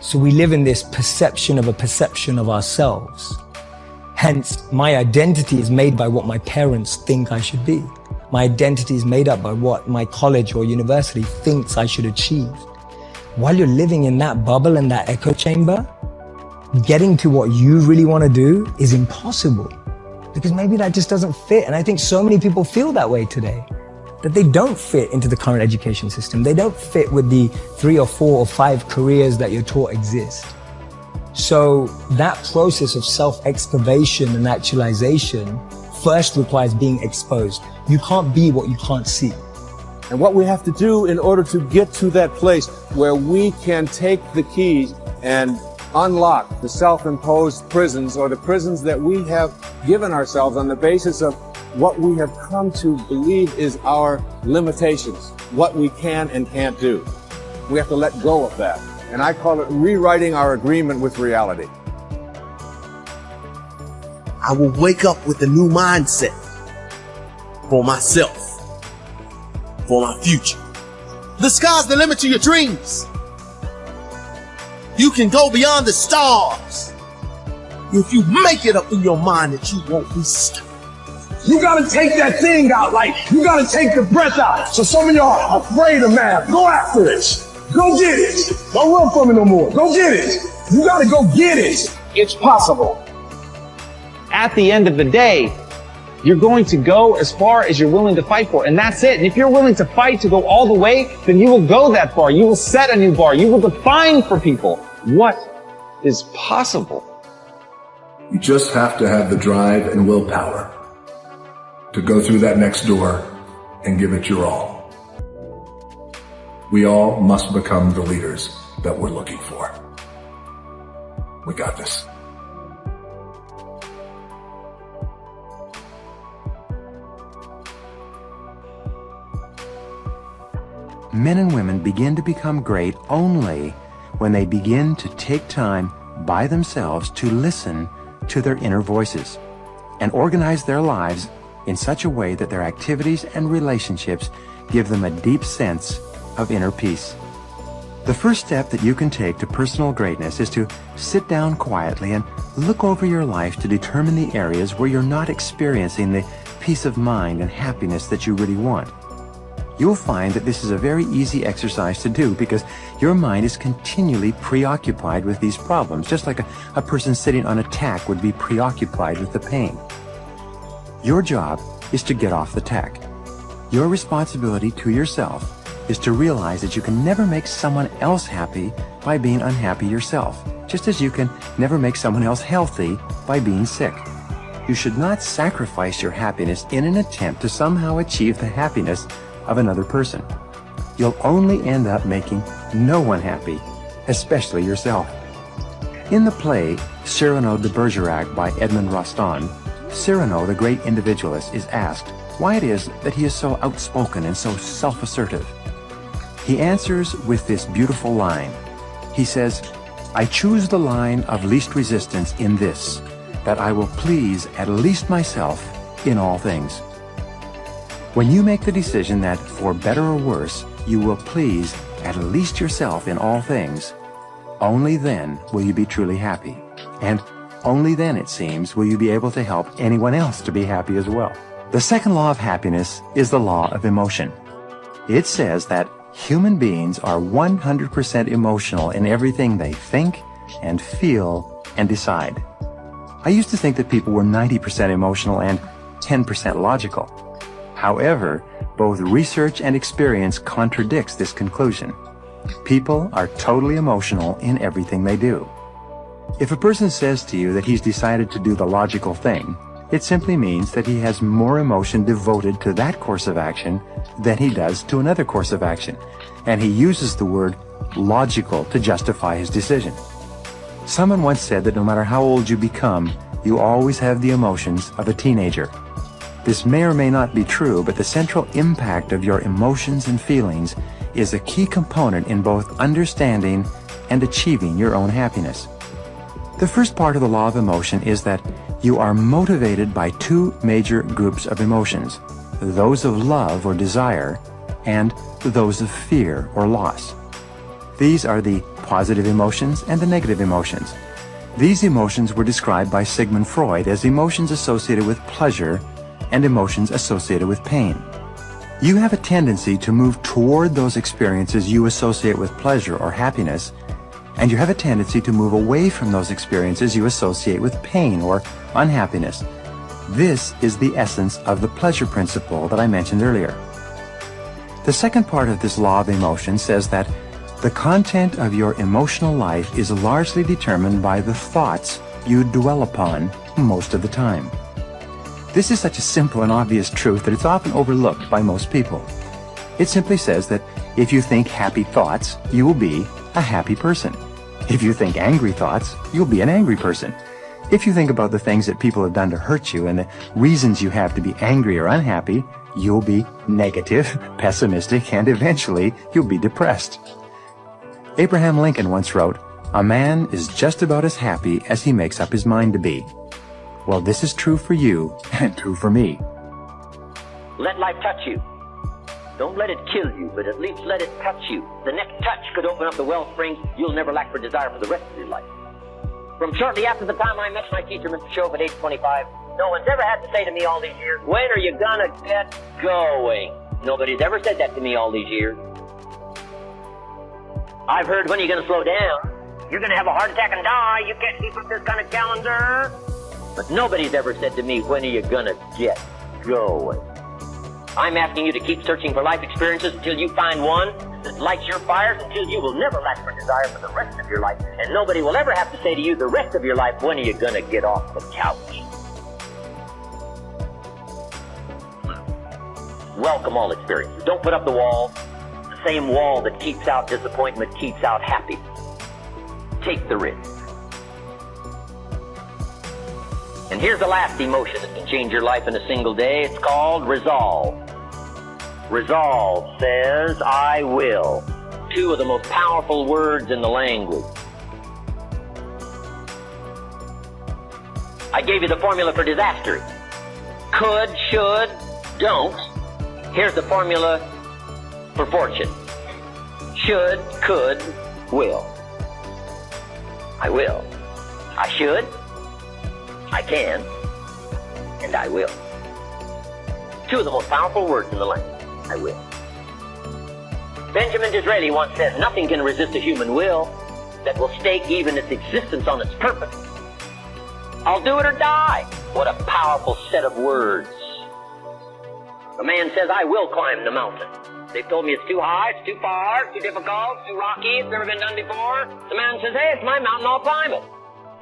So we live in this perception of a perception of ourselves. Hence, my identity is made by what my parents think I should be. My identity is made up by what my college or university thinks I should achieve. While you're living in that bubble and that echo chamber, getting to what you really want to do is impossible, because maybe that just doesn't fit. And I think so many people feel that way today, that they don't fit into the current education system. They don't fit with the 3 or 4 or 5 careers that you're taught exist. So that process of self-excavation and actualization first requires being exposed. You can't be what you can't see. And what we have to do in order to get to that place where we can take the keys and unlock the self-imposed prisons, or the prisons that we have given ourselves on the basis of what we have come to believe is our limitations, what we can and can't do. We have to let go of that. And I call it rewriting our agreement with reality. I will wake up with a new mindset for myself, for my future. The sky's the limit to your dreams. You can go beyond the stars if you make it up in your mind that you won't be stopped. You gotta take that thing out, like you gotta take the breath out. So some of y'all are afraid of math. Go after it. Go get it. Don't run from it no more. Go get it. You gotta go get it. It's possible. At the end of the day, you're going to go as far as you're willing to fight for, and that's it. And if you're willing to fight to go all the way, then you will go that far. You will set a new bar. You will define for people what is possible. You just have to have the drive and willpower to go through that next door and give it your all. We all must become the leaders that we're looking for. We got this. Men and women begin to become great only when they begin to take time by themselves to listen to their inner voices and organize their lives in such a way that their activities and relationships give them a deep sense of inner peace. The first step that you can take to personal greatness is to sit down quietly and look over your life to determine the areas where you're not experiencing the peace of mind and happiness that you really want. You'll find that this is a very easy exercise to do because your mind is continually preoccupied with these problems, just like a person sitting on a tack would be preoccupied with the pain. Your job is to get off the tack. Your responsibility to yourself is to realize that you can never make someone else happy by being unhappy yourself, just as you can never make someone else healthy by being sick. You should not sacrifice your happiness in an attempt to somehow achieve the happiness of another person. You'll only end up making no one happy, especially yourself. In the play Cyrano de Bergerac by Edmond Rostand, Cyrano, the great individualist, is asked why it is that he is so outspoken and so self-assertive. He answers with this beautiful line. He says, "I choose the line of least resistance in this, that I will please at least myself in all things." When you make the decision that, for better or worse, you will please at least yourself in all things, only then will you be truly happy. And only then, it seems, will you be able to help anyone else to be happy as well. The second law of happiness is the law of emotion. It says that human beings are 100% emotional in everything they think and feel and decide. I used to think that people were 90% emotional and 10% logical. However, both research and experience contradicts this conclusion. People are totally emotional in everything they do. If a person says to you that he's decided to do the logical thing, it simply means that he has more emotion devoted to that course of action than he does to another course of action, and he uses the word logical to justify his decision. Someone once said that no matter how old you become, you always have the emotions of a teenager. This may or may not be true, but the central impact of your emotions and feelings is a key component in both understanding and achieving your own happiness. The first part of the law of emotion is that you are motivated by two major groups of emotions, those of love or desire and those of fear or loss. These are the positive emotions and the negative emotions. These emotions were described by Sigmund Freud as emotions associated with pleasure and emotions associated with pain. You have a tendency to move toward those experiences you associate with pleasure or happiness, and you have a tendency to move away from those experiences you associate with pain or unhappiness. This is the essence of the pleasure principle that I mentioned earlier. The second part of this law of emotion says that the content of your emotional life is largely determined by the thoughts you dwell upon most of the time. This is such a simple and obvious truth that it's often overlooked by most people. It simply says that if you think happy thoughts, you will be a happy person. If you think angry thoughts, you'll be an angry person. If you think about the things that people have done to hurt you and the reasons you have to be angry or unhappy, you'll be negative, pessimistic, and eventually you'll be depressed. Abraham Lincoln once wrote, "A man is just about as happy as he makes up his mind to be." Well, this is true for you and true for me. Let life touch you. Don't let it kill you, but at least let it touch you. The next touch could open up the wellspring you'll never lack for desire for the rest of your life. From shortly after the time I met my teacher, Mr. Shove, at age 25, no one's ever had to say to me all these years, "When are you gonna get going?" Nobody's ever said that to me all these years. I've heard, "When are you gonna slow down? You're gonna have a heart attack and die. You can't keep up this kind of calendar." But nobody's ever said to me, "When are you gonna get going?" I'm asking you to keep searching for life experiences until you find one that lights your fires, until you will never lack for desire for the rest of your life. And nobody will ever have to say to you the rest of your life, "When are you gonna get off the couch?" Welcome all experiences. Don't put up the wall. The same wall that keeps out disappointment keeps out happiness. Take the risk. And here's the last emotion that can change your life in a single day. It's called resolve. Resolve says, "I will." Two of the most powerful words in the language. I gave you the formula for disaster. Could, should, don't. Here's the formula for fortune. Should, could, will. I will. I should. I can. And I will. Two of the most powerful words in the language. I will. Benjamin Disraeli once said, "Nothing can resist a human will that will stake even its existence on its purpose." I'll do it or die. What a powerful set of words. A man says, "I will climb the mountain." They've told me it's too high, it's too far, it's too difficult, it's too rocky, it's never been done before. The man says, "Hey, it's my mountain, I'll climb it."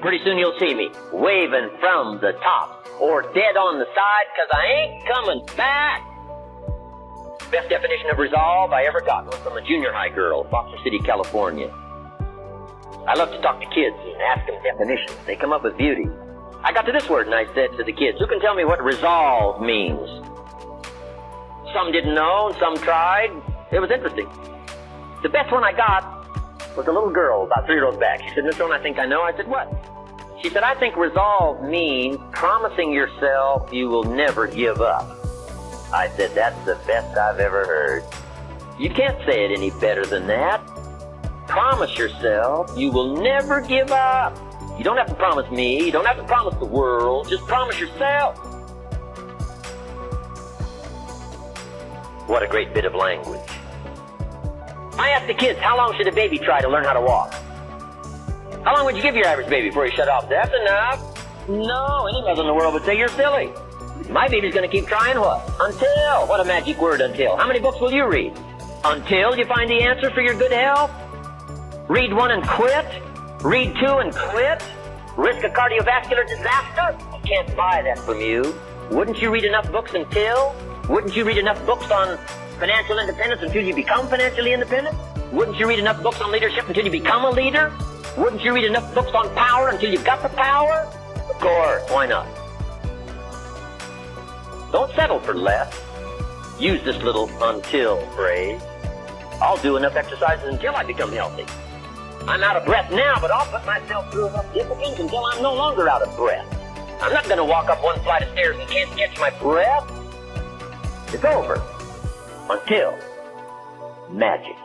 Pretty soon you'll see me waving from the top or dead on the side, because I ain't coming back. Best definition of resolve I ever got was from a junior high girl, Foster City, California. I love to talk to kids and ask them definitions. They come up with beauty. I got to this word and I said to the kids, "Who can tell me what resolve means?" Some didn't know and some tried. It was interesting. The best one I got was a little girl about 3 rows back. She said, "Mr. Owen, I think I know." I said, "What?" She said, "I think resolve means promising yourself you will never give up." I said, "That's the best I've ever heard." You can't say it any better than that. Promise yourself you will never give up. You don't have to promise me. You don't have to promise the world. Just promise yourself. What a great bit of language. I asked the kids, how long should a baby try to learn how to walk? How long would you give your average baby before you shut off? That's enough. No, any mother in the world would say you're silly. My baby's going to keep trying what? Until. What a magic word, until. How many books will you read? Until you find the answer for your good health? Read 1 and quit? Read 2 and quit? Risk a cardiovascular disaster? I can't buy that from you. Wouldn't you read enough books until? Wouldn't you read enough books on financial independence until you become financially independent? Wouldn't you read enough books on leadership until you become a leader? Wouldn't you read enough books on power until you've got the power? Of course, why not? Don't settle for less. Use this little until phrase. I'll do enough exercises until I become healthy. I'm out of breath now, but I'll put myself through enough disciplines until I'm no longer out of breath. I'm not going to walk up 1 flight of stairs and can't catch my breath. It's over. Until magic.